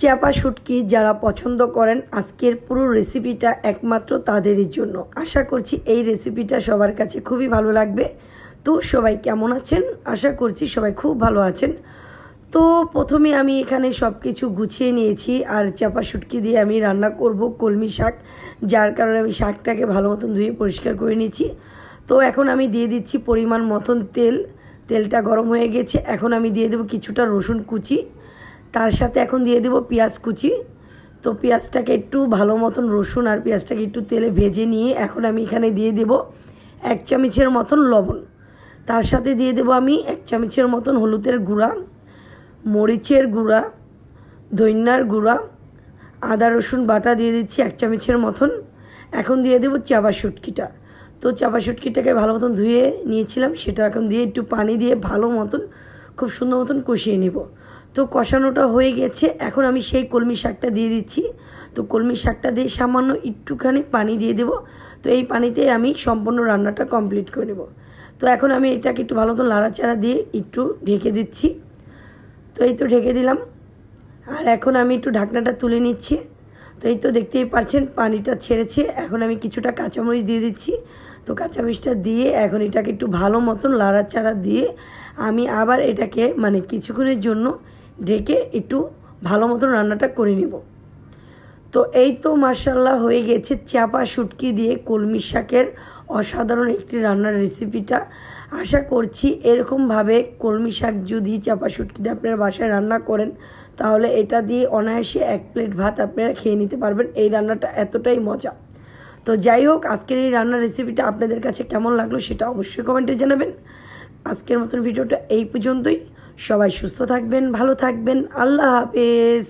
চাপা শুটকি যারা পছন্দ করেন আজকের পুরো রেসিপিটা একমাত্র তাদেরই জন্য। আশা করছি এই রেসিপিটা সবার কাছে খুবই ভালো লাগবে। তো সবাই কেমন আছেন? আশা করছি সবাই খুব ভালো আছেন। তো প্রথমে আমি এখানে সব কিছু গুছিয়ে নিয়েছি, আর চাপা শুটকি দিয়ে আমি রান্না করব কলমি শাক, যার কারণে আমি শাকটাকে ভালো মতন ধুয়ে পরিষ্কার করে নিয়েছি। তো এখন আমি দিয়ে দিচ্ছি পরিমাণ মতন তেল। তেলটা গরম হয়ে গেছে, এখন আমি দিয়ে দেবো কিছুটা রসুন কুচি, তার সাথে এখন দিয়ে দেবো পেঁয়াজ কুচি। তো পেঁয়াজটাকে একটু ভালো মতন রসুন আর পেঁয়াজটাকে একটু তেলে ভেজে নিয়ে এখন আমি এখানে দিয়ে দেব 1 চামচের মতন লবণ, তার সাথে দিয়ে দেবো আমি 1 চামচের মতন হলুদের গুঁড়া, মরিচের গুঁড়া, ধনিয়ার গুঁড়া, আদা রসুন বাটা দিয়ে দিচ্ছি 1 চামচের মতন। এখন দিয়ে দেবো চাপা শুটকিটা। তো চাপা শুটকিটাকে ভালো মতন ধুয়ে নিয়েছিলাম, সেটা এখন দিয়ে একটু পানি দিয়ে ভালো মতন খুব সুন্দর মতন কষিয়ে নেব। তো কষানোটা হয়ে গেছে, এখন আমি সেই কলমি শাকটা দিয়ে দিচ্ছি। তো কলমি শাকটা দিয়ে সামান্য একটুখানি পানি দিয়ে দেব। তো এই পানিতে আমি সম্পূর্ণ রান্নাটা কমপ্লিট করে নেব। তো এখন আমি এটাকে একটু ভালো মতন নাড়াচাড়া দিয়ে একটু ঢেকে দিচ্ছি। তো এই তো ঢেকে দিলাম, আর এখন আমি একটু ঢাকনাটা তুলে নিচ্ছি। তো এই তো দেখতেই পাচ্ছেন পানিটা ছেড়েছে। এখন আমি কিছুটা কাঁচামরিচ দিয়ে দিচ্ছি। তো কাঁচামরিচটা দিয়ে এখন এটাকে একটু ভালো মতন নাড়াচাড়া দিয়ে আমি আবার এটাকে কিছুক্ষণের জন্য ঢেকে একটু ভালো মতন রান্নাটা করে নেব। তো এই তো মাশাআল্লাহ হয়ে গেছে চাপা শুটকি দিয়ে কলমি শাকের অসাধারণ একটি রান্নার রেসিপিটা। আশা করছি এরকমভাবে কলমি শাক যদি চাপা শুটকি দিয়ে আপনারা বাসায় রান্না করেন তাহলে এটা দিয়ে অনায়াসে 1 প্লেট ভাত আপনারা খেয়ে নিতে পারবেন। এই রান্নাটা এতটাই মজা। তো যাই হোক, আজকের এই রান্নার রেসিপিটা আপনাদের কাছে কেমন লাগলো সেটা অবশ্যই কমেন্টে জানাবেন। আজকের মতন ভিডিওটা এই পর্যন্তই। সবাই সুস্থ থাকবেন, ভালো থাকবেন। আল্লাহ হাফেজ।